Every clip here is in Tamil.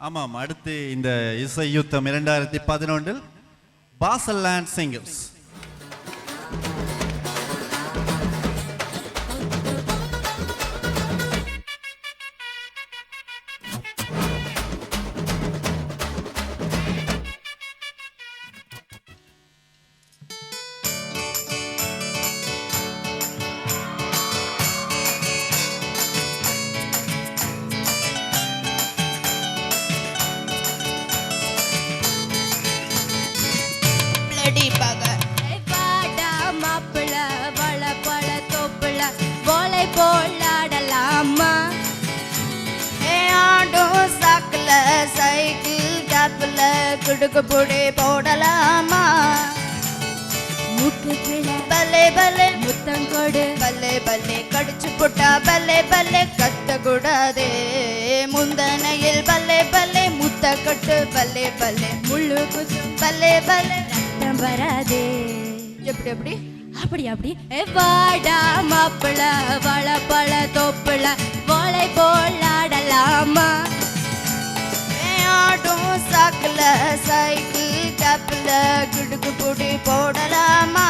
ஆமாம், அடுத்து இந்த இசை யுத்தம் 2011 பாசல் லேண்ட் சிங்கர்ஸ். போலாடலாமா ஆடும் சாக்குல சைக்கிள் கேப்ல குடுக்கு புடி போடலாமா முக்கு கிள பல்லே பல்லே முத்தங்கொடு பல்லே பல்லே கடிச்சு புட்டா பல்லே பல்லே கத்த கூடாதே முந்தனையில் பல்லே பல்லே முத்த கட்டு பல்லே பல்லே முள்ளு குச்சு பல்லே பல்லே ரத்தம் வராதே. எப்படி எப்படி அப்படி அப்படி வாடா மாப்பிள வளப்பழ தோப்புல வாழை போலாடலாமா ஆடும் சாக்குல சைக்கிள் கேப்ல குடுக்கு புடி போடலாமா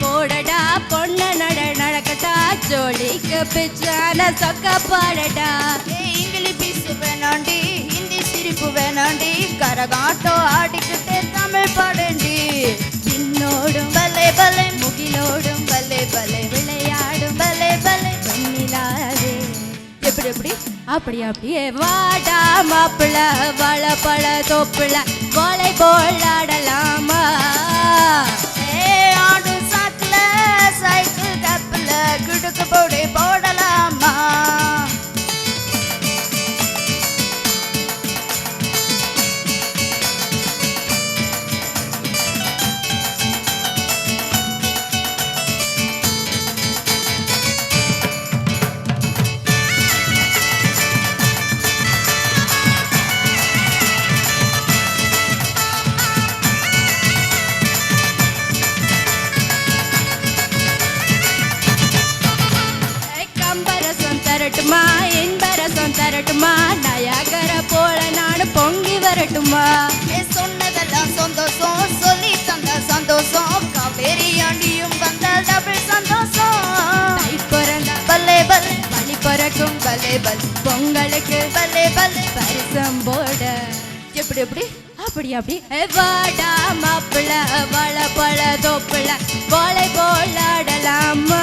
போடடா பொண்ண நட நடக்கட்டா ஜோலிக்கு பிச்சான சொக்க பாடடா இங்கிலீஷ் பீசு வேணாண்டி ஹிந்தி சிரிப்பு வேணாண்டி கரகாட்டம் ஆடிக்கிட்டே தமிழ் பாடண்டி பின்னோடும் பல்லே பல்லே முகிலோடும் பல்லே பல்லே விளையாடும் பல்லே பல்லே பண்ணிலாதே. எப்படி எப்படி அப்படி அப்படியே வாடா மாப்பிள வளப்பழ தோப்புல வாழை போலாடலாமா ஆடும் சாக்குல சைக்கிள் கப்பல குடுக்கு போடி போடலாமா தரட்டுமா இன்பரசம் தரட்டுமா நயாகர போல நாடு பொங்கி வரட்டுமா சொன்னதெல்லாம் சந்தோஷம் சொல்லி தந்த சந்தோஷம் காவேரி ஆண்டியும் வந்த டபுள் சந்தோஷம் பிறந்த பல்லே பல்லே பள்ளி பிறக்கும் பல்லே பல் பொங்கலுக்கு பல்லே பல்லே பரிசம் போட. எப்படி எப்படி அப்படி அப்படி வாடா மாப்பிள வளப்பழ தோப்புல வாழை போலாடலாமா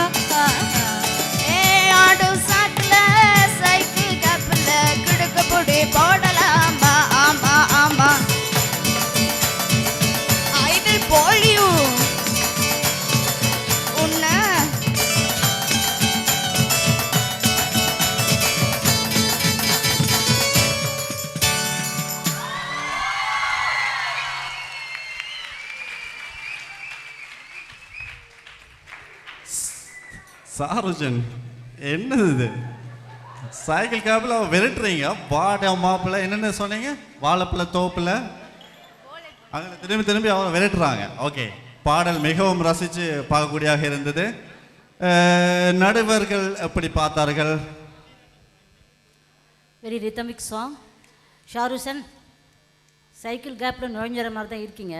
ஆடும் சாக்குல சைக்கிள் கப்பல குடுக்க புடி போடலாமா ஆமா ஆமா I will call you உன்ன சாருஜன், என்னது இது? சைக்கிள் கேப்பில் விரட்டுறீங்க. வாடா மாப்பிள்ள என்னென்ன சொன்னீங்க? வாழைப்பழ தோப்பில் அங்கே திரும்பி திரும்பி அவரை விரட்டுறாங்க. ஓகே, பாடல் மிகவும் ரசித்து பார்க்கக்கூடியதாக இருந்தது. நடுவர்கள் எப்படி பார்த்தார்கள்? Very rhythmic song. ஷாருசன் சைக்கிள் கேப்பில் நுழைஞ்சிற மாதிரி தான் இருக்கீங்க.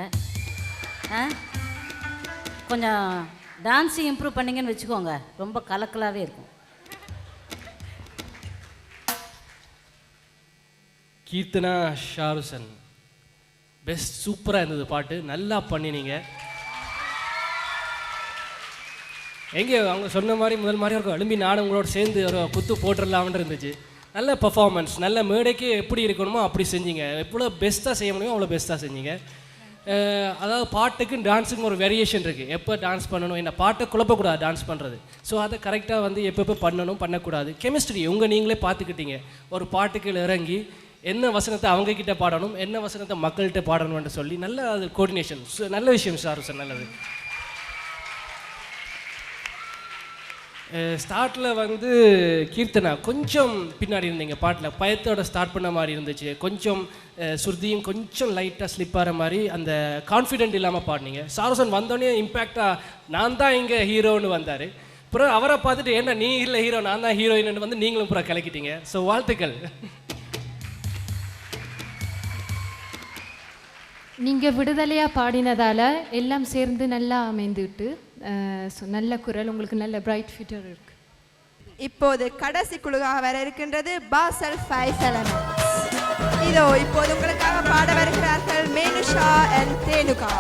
கொஞ்சம் டான்ஸு இம்ப்ரூவ் பண்ணிங்கன்னு வச்சுக்கோங்க, ரொம்ப கலக்கலாகவே இருக்கும். கீர்த்தனா, ஷாருசன் பெஸ்ட், சூப்பராக இருந்தது பாட்டு, நல்லா பண்ணினீங்க. எங்கே அவங்க சொன்ன மாதிரி முதல் மாதிரி இருக்கும் எழும்பி நானும் உங்களோட சேர்ந்து ஒரு குத்து போட்டுடலாம்னு இருந்துச்சு. நல்ல பர்ஃபார்மன்ஸ், நல்ல மேடைக்கு எப்படி இருக்கணுமோ அப்படி செஞ்சீங்க. எவ்வளோ பெஸ்ட்டாக செய்ய முடியுமோ அவ்வளோ பெஸ்ட்டாக செஞ்சீங்க. அதாவது பாட்டுக்கும் டான்ஸுக்கும் ஒரு வேரியேஷன் இருக்குது. எப்போ டான்ஸ் பண்ணணும், என்ன பாட்டை குழப்பக்கூடாது டான்ஸ் பண்ணுறது. ஸோ அதை கரெக்டாக வந்து எப்பப்போ பண்ணணும் பண்ணக்கூடாது. கெமிஸ்ட்ரி உங்கள் நீங்களே பார்த்துக்கிட்டீங்க. ஒரு பாட்டுக்கு இறங்கி என்ன வசனத்தை அவங்க கிட்ட பாடணும், என்ன வசனத்தை மக்கள்கிட்ட பாடணும்னு சொல்லி நல்ல அது கோஆர்டினேஷன், நல்ல விஷயம் ஷாருசன், நல்லது. ஸ்டார்ட்டில் வந்து கீர்த்தனா கொஞ்சம் பின்னாடி இருந்தீங்க பாட்டில், பயத்தோட ஸ்டார்ட் பண்ண மாதிரி இருந்துச்சு, கொஞ்சம் சுருதியும் கொஞ்சம் லைட்டாக ஸ்லிப் ஆகிற மாதிரி, அந்த கான்ஃபிடென்ட் இல்லாமல் பாடினீங்க. ஷாருசன் வந்தோடனே இம்பேக்டாக நான் தான் இங்கே ஹீரோன்னு வந்தார். அப்புறம் அவரை பார்த்துட்டு என்ன நீ இல்லை ஹீரோ நான் தான் ஹீரோயின்னு வந்து நீங்களும் அப்புறம் கலக்கிட்டீங்க. ஸோ வாழ்த்துக்கள். நீங்கள் விடுதலையாக பாடினதால் எல்லாம் சேர்ந்து நல்லா அமைந்துவிட்டு நல்ல குரல், உங்களுக்கு நல்ல பிரைட் ஃபியூச்சர் இருக்கு. இப்போது கடைசி குழுவாக வர இருக்கின்றது பாசல் 5 எலமெண்ட்ஸ். இதோ இப்போது உங்களுக்காக பாட வருகிறார்கள் மேனுஷா அண்ட் தேனுகா.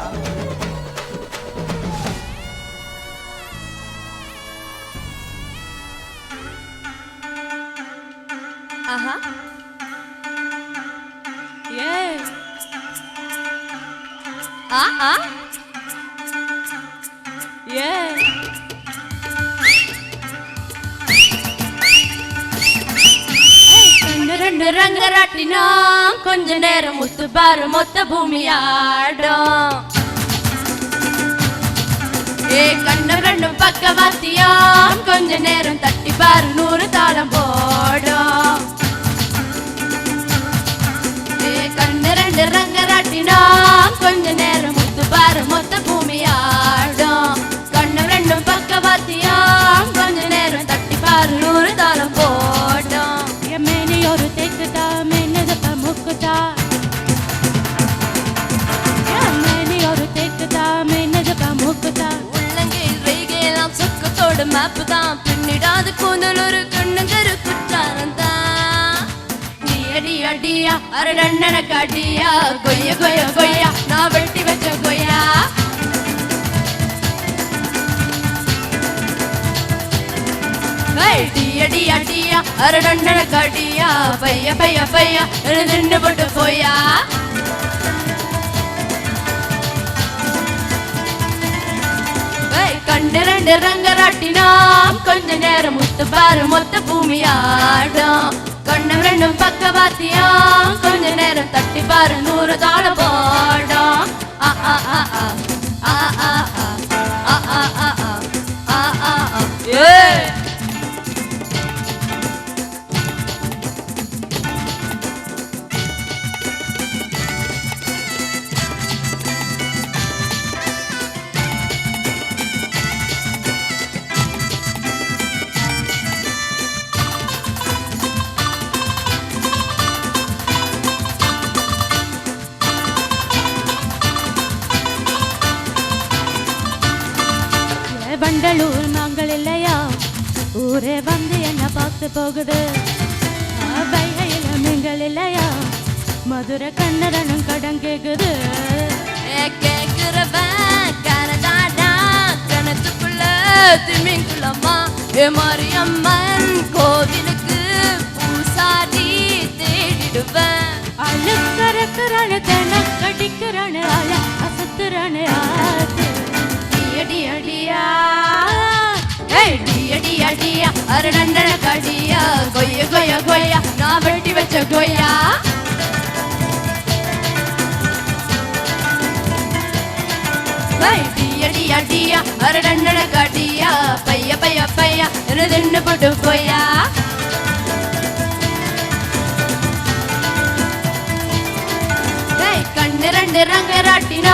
ஆஹா ஏ ஆ ஆ ஏ ரெண்டு ரங்கராட்டினா கொஞ்ச நேரம் முத்து பாரு மொத்த பூமி ஆடும். ஏ கண்ணு ரெண்டும் பக்கவாத்தியம் கொஞ்ச நேரம் தட்டி பாரு 100 தாளம் போடும். ஏ கண்ணு ரெண்டு ரங்கராட்டினா கொஞ்ச நேரம் முத்து பாரு மொத்த பூமி ஆடும். கண்ணு ரெண்டும் பக்கவாத்தியம் கொஞ்ச நேரம் தட்டி பாரு 100 தாளம் போடும். மேனி ஒரு தேக்குதா மேனதப்ப முக்குதா, மேனி ஒரு தேக்குதா மேனதப்ப முக்குதா. உள்ளங்கையில் வைகையெல்லாம் சொக்கத்தோடு மேப்பு தான், பின்னிடாது கூந்தல் ஒரு கண்ணுங்கரு குற்றாலம் தான். நீ அடி அடியா அரடண்டன காட்டியா, கொய்ய கொய்ய கொய்யா நான் வெட்டி வச்ச கொய்யா. அடி அடியா அரடண்டன காட்டியா, பைய பைய பையா நின்று போட்டு போயா. கண்டு ரெண்டு ரங்கராட்டினா கொஞ்ச நேரம் முத்து பாரு மொத்த பூமி ஆடும். கண்ணு ரெண்டும் பக்கவாத்தியா கொஞ்ச நேரம் தட்டி பாரு 100 தாளம் போடும். ஆ ஆ ஆ ஆ ஆ ஆ ஆ ஆ ஆ ஆ ஆ ஆ ஏ வண்டலூர் நாங்கள் இல்லையா, ஊரே வந்து என்ன பார்த்து போகுது. வைகையில நீங்கள் இல்லையா, மதுரை கண்ணரனும் கடன் கேக்குது. கேக்குறவன் கனதாடா கணத்துக்குள்ள திமிங்குளமா. ஏ மாரியம்மன் கோவிலுக்கு பூசாடி தேடிடுவேன். அழுக்கறக்குறானு தென கடிக்கிறானு அழ அசத்துறானு ஆத்து. அடி அடியா அடி அடி அடியா அரடண்டன காடியா, கொய்ய கொய்ய கொய்யா நான் வெட்டி வச்ச கொய்யா. அடி அடி அடியா அரடண்டன காடியா, பைய பைய பையா நின்று போட்டு போயா. கண்ணு ரெண்டு ரங்கராட்டினா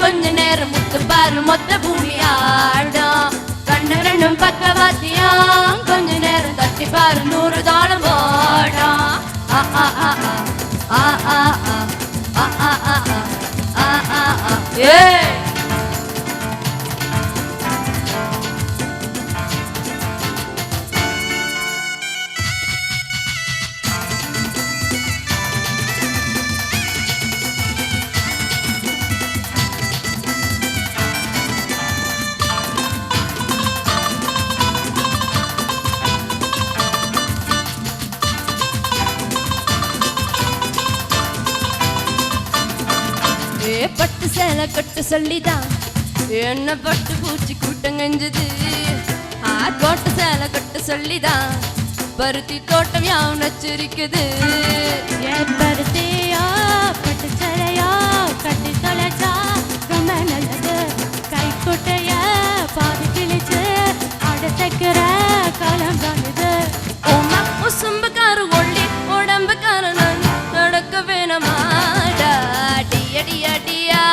கொஞ்ச நேரம் முத்து பாரு மொத்த பூமி ஆடும். கண்ணு ரெண்டும் பக்கவாத்தியம் கொஞ்ச நேரம் தட்டி பாரு 100 தாளம் போடும். ஆ ஆ ஆ ஆ ஆ ஆ ஆ ஆ ஆ ஆ ஆ ஆ ஏ பட்டு சேலை கட்டு சொல்லிதான் என்ன பட்டு பூச்சி கூட்டம் கெஞ்சது. கோட்டு சேலை கட்டு சொல்லிதான் பருத்தி தோட்டம் யாவும் நச்சிருக்குது. என் பருத்தியோ பட்டு சரையோ கட்டி தொலைச்சா ரொம்ப நல்லது. கை குட்டைய பாதி கிழிச்சு அடைச்சிக்கிற காலம் பண்ணுது. உமா உசும்புக்கார ஒள்ளி உடம்புக்கார நான் நடக்க வேணமாடா. டியடியா டியா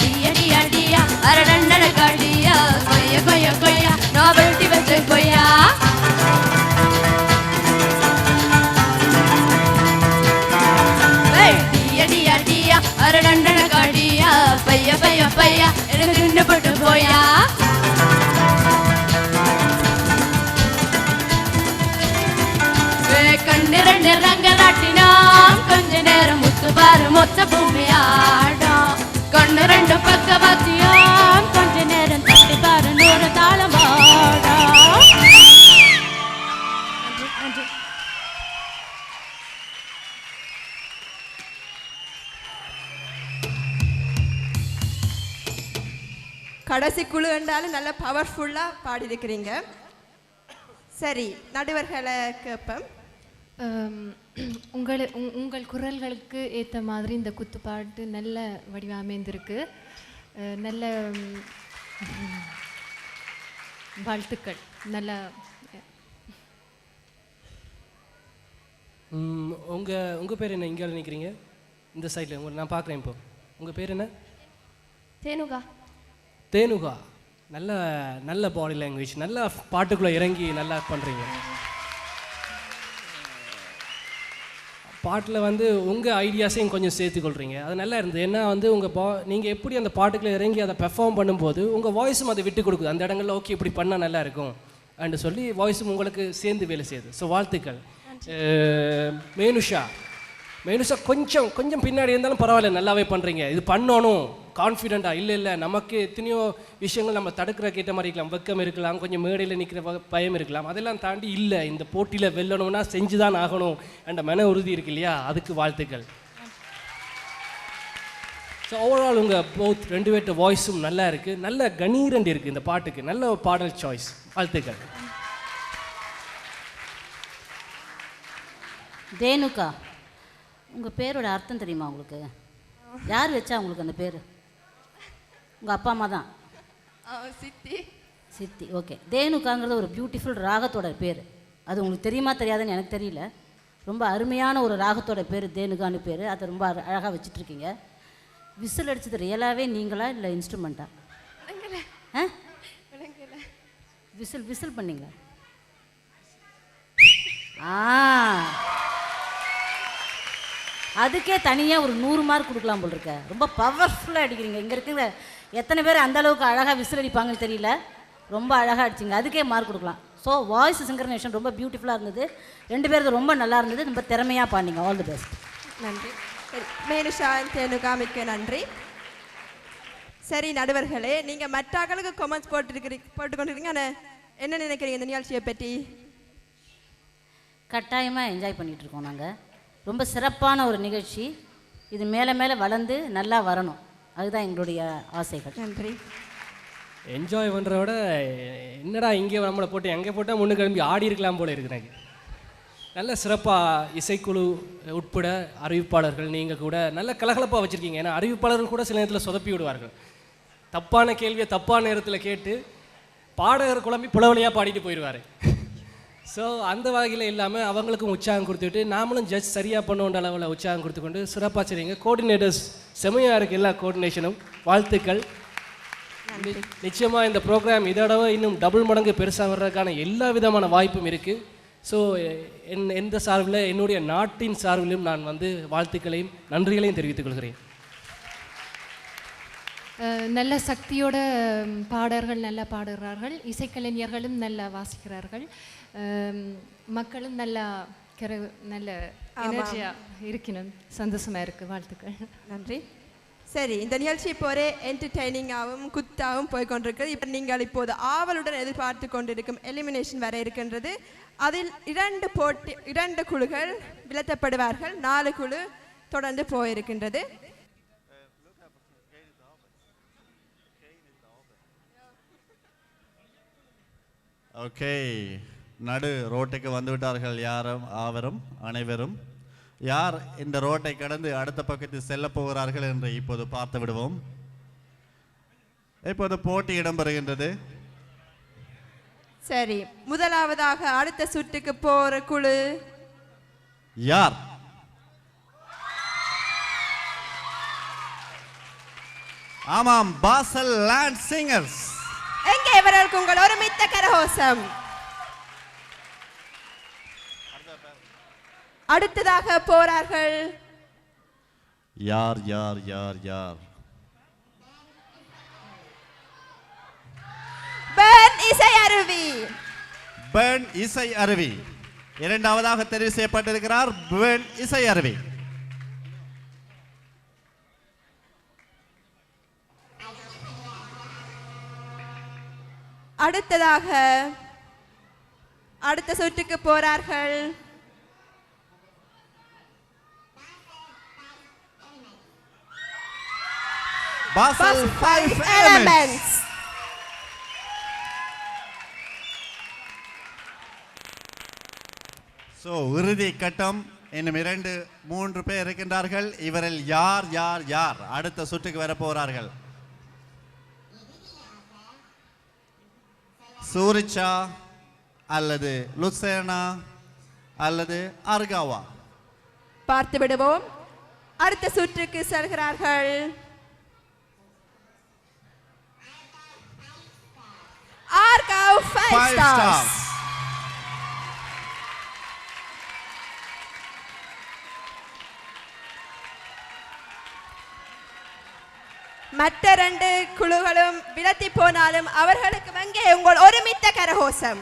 டியடியா டியா அரடண்டட காடியா கொய்ய கொய்ய கொய்யா நோபல்டி வச்ச கொய்யா. டியடியா டியா அரடண்டட காடியா பைய பைய பையா எனக்கு நின்று போட்டு போயா. கண்ணிரண்டு ரங்கராட்டினாம் கொஞ்ச நேரம் முத்து பாரு மொத்த பூமியாடும். கண்ணு ரெண்டு பக்க வாத்தியம் கொஞ்ச நேரம் தட்டி பாரு நூறு தாளம் ஆடும். கடைசி குழு என்றாலும் நல்ல பவர்ஃபுல்லாக பாடியிருக்கிறீங்க. சரி, நடுவர்களை கேட்போம். உங்கள் குரல்களுக்கு ஏற்ற மாதிரி இந்த குத்துப்பாட்டு நல்ல வடிவமைந்திருக்கு. நல்ல வாழ்த்துக்கள். நல்ல உங்கள் பேர் என்ன? இங்கே நிற்கிறீங்க இந்த சைடில் நான் பார்க்குறேன். இப்போ உங்கள் பேர் என்ன? தேனுகா. தேனுகா, நல்ல நல்ல பாடி லாங்குவேஜ், நல்லா பாட்டுக்குள்ளே இறங்கி நல்லா பண்ணுறீங்க. பாட்டில் வந்து உங்கள் ஐடியாஸையும் கொஞ்சம் சேர்த்துக்கொள்கிறீங்க, அது நல்லா இருந்தது. ஏன்னா வந்து நீங்கள் எப்படி அந்த பாட்டுக்குள்ளே இறங்கி அதை பெர்ஃபார்ம் பண்ணும்போது உங்கள் வாய்ஸும் அதை விட்டு கொடுக்குது. அந்த இடங்களில் ஓகே இப்படி பண்ணால் நல்லா இருக்கும் அண்டு சொல்லி வாய்ஸும் உங்களுக்கு சேர்ந்து வேலை செய்யுது. ஸோ வாழ்த்துக்கள். மேனுஷா கொஞ்சம் கொஞ்சம் பின்னாடி இருந்தாலும் பரவாயில்ல, நல்லாவே பண்ணுறீங்க. இது பண்ணணும் கான்ஃபிடெண்ட்டாக. இல்லை நமக்கு எத்தனையோ விஷயங்கள் நம்ம தடுக்கிற கேட்ட மாதிரி இருக்கலாம், வெக்கம் இருக்கலாம், கொஞ்சம் மேடையில் நிற்கிற பயம் இருக்கலாம். அதெல்லாம் தாண்டி இல்லை, இந்த போட்டியில் வெல்லணும்னா செஞ்சு தான் ஆகணும் என்ற மன உறுதி இருக்கு இல்லையா, அதுக்கு வாழ்த்துக்கள். ஸோ ஓவரால் உங்கள் போத் ரெண்டு பேர்ட்ட வாய்ஸும் நல்லா இருக்குது, நல்ல கணீரண்டு இருக்குது இந்த பாட்டுக்கு. நல்ல ஒரு பாடல் சாய்ஸ், வாழ்த்துக்கள். தேனுகா, உங்கள் பேரோட அர்த்தம் தெரியுமா உங்களுக்கு? யார் வச்சா உங்களுக்கு அந்த பேர்? உங்கள் அப்பா அம்மா தான்? சித்தி. ஓகே. தேனுகாங்கிறது ஒரு பியூட்டிஃபுல் ராகத்தோட பேர். அது உங்களுக்கு தெரியுமா தெரியாதுன்னு எனக்கு தெரியல. ரொம்ப அருமையான ஒரு ராகத்தோட பேர் தேனுகான்னு பேர். அதை ரொம்ப அழகாக வச்சுட்ருக்கீங்க. விசில் அடிச்சது ரியலாகவே நீங்களா இல்லை இன்ஸ்ட்ருமெண்ட்டா? விசில் பண்ணீங்களா? அதுக்கே தனியாக ஒரு 100 மார்க் கொடுக்கலாம் போல் இருக்க. ரொம்ப பவர்ஃபுல்லாக அடிக்கிறீங்க. இங்கே இருக்கிற எத்தனை பேர் அந்த அளவுக்கு அழகாக விசில் அடிப்பாங்கன்னு தெரியல, ரொம்ப அழகாக அடிச்சிங்க, அதுக்கே மார்க் கொடுக்கலாம். ஸோ வாய்ஸ் சிங்க்ரனைசேஷன் ரொம்ப பியூட்டிஃபுல்லாக இருந்தது. ரெண்டு பேருக்கு ரொம்ப நல்லா இருந்தது, ரொம்ப திறமையாக பாடிங்க. All the best. நன்றி. மேனுஷா, தேனுகா, மிக்க நன்றி. சரி நடுவர்களே, நீங்கள் மற்ற ஆக்களுக்கு கமெண்ட்ஸ் போட்டுக்கொண்டிருக்கீங்க. ஆனால் என்ன நினைக்கிறீங்க இந்த நிகழ்ச்சியை பற்றி? கட்டாயமாக என்ஜாய் பண்ணிகிட்ருக்கோம் நாங்கள். ரொம்ப சிறப்பான ஒரு நிகழ்ச்சி. இது மேலே மேலே வளர்ந்து நல்லா வரணும், அதுதான் எங்களுடைய ஆசைகள். நன்றி. என்ஜாய் பண்ணுறத விட என்னடா இங்கே நம்மளை போட்டு எங்கே போட்டால் முன்னு கிளம்பி ஆடி இருக்கலாம் போல இருக்குது எனக்கு. நல்ல சிறப்பாக இசைக்குழு உட்பட அறிவிப்பாளர்கள் நீங்கள் கூட நல்ல கலகலப்பாக வச்சுருக்கீங்க. ஏன்னா அறிவிப்பாளர்கள் கூட சில நேரத்தில் சொதப்பி விடுவார்கள். தப்பான கேள்வியை தப்பான நேரத்தில் கேட்டு பாடகர் குழம்பி புலவலியாக பாடிட்டு போயிடுவார். ஸோ அந்த வகையில் இல்லாமல் அவங்களுக்கும் உற்சாகம் கொடுத்துட்டு நாமளும் ஜட்ஜ் சரியாக பண்ணுன்ற அளவில் உற்சாகம் கொடுத்துக்கொண்டு சிறப்பாக செய்றீங்க. கோஆர்டினேட்டர்ஸ் செமையாக இருக்குது, எல்லா கோஆர்டினேஷனும் வாழ்த்துக்கள். நிச்சயமாக இந்த ப்ரோக்ராம் இதோட இன்னும் டபுள் மடங்கு பெருசாக வர்றதுக்கான எல்லா விதமான வாய்ப்பும் இருக்குது. ஸோ எந்த சார்பில் என்னுடைய நாட்டின் சார்பிலும் நான் வந்து வாழ்த்துக்களையும் நன்றிகளையும் தெரிவித்துக் கொள்கிறேன். நல்ல சக்தியோட பாடகர்கள் நல்லா பாடுகிறார்கள், இசைக்கலைஞர்களும் நல்லா வாசிக்கிறார்கள், மக்களும் நல்லா நல்ல எனர்ஜியாக இருக்கணும். சந்தோஷமாக இருக்குது. வாழ்த்துக்கள். நன்றி. சரி, இந்த நிகழ்ச்சி இப்போ ஒரே என்டர்டெய்னிங்காகவும் குத்தாகவும் போய்கொண்டிருக்கிறது. இப்போ நீங்கள் இப்போது ஆவலுடன் எதிர்பார்த்து கொண்டிருக்கும் எலிமினேஷன் வர இருக்கின்றது. அதில் 2 குழுக்கள் விலத்தப்படுவார்கள். 4 குழு தொடர்ந்து போயிருக்கின்றது. Okay, நடு ரோட்டுக்கு வந்து விட்டார்கள் யாரும் அனைவரும். யார் இந்த ரோட்டை கடந்து அடுத்த பக்கத்தில் செல்ல போகிறார்கள் என்று இப்போது பார்த்து விடுவோம். இப்போது போட்டி இடம்பெறுகின்றது. சரி, முதலாவதாக அடுத்த சுற்றுக்கு போற குழு யார்? ஆமாம், பாசல் லேண்ட் சிங்கர்ஸ். எங்கே இவர்களுக்கு உங்கள் ஒருமித்த கரகோஷம். அடுத்ததாக போறார்கள் யார் யார் யார் யார்? பெர்ன் இசை அருவி. பெர்ன் இசை அருவி இரண்டாவதாக தெரிவு செய்யப்பட்டிருக்கிறார். பெர்ன் இசை அருவி. அடுத்ததாக அடுத்த சுற்றுக்கு போறார்கள் பாசல் 5 elements. elements. சோ இறுதி கட்டம். இன்னும் 2-3 பேர் இருக்கின்றார்கள். இவரில் யார் யார் யார் அடுத்த சுற்றுக்கு வர போகிறார்கள்? சூரிச்சா அல்லது லுசேனா அல்லது அர்காவா? பார்த்து விடுவோம். அடுத்த சுற்றுக்கு செல்கிறார்கள் ஆர்காவ் 5 stars. மற்ற 2 குழுக்களும் விலத்தி போனாலும் அவர்களுக்கு வங்கே உங்கள் ஒருமித்த கரகோஷம்.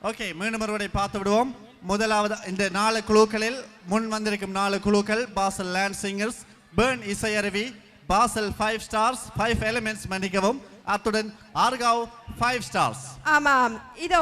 ஓகே, மீண்டும் ஒருவரை பார்த்து விடுவோம். முதலாவது இந்த 4 குழுக்களில் முன் வந்திருக்கும் 4 குழுக்கள் பாசல் லேண்ட் சிங்கர்ஸ், பெர்ன் இசை அருவி, பாசல் 5 ஸ்டார்ஸ், 5 எலிமெண்ட்ஸ் மன்னிக்கவும், அத்துடன் ஆர்காவ் 5 ஸ்டார்ஸ். ஆமாம், இதோ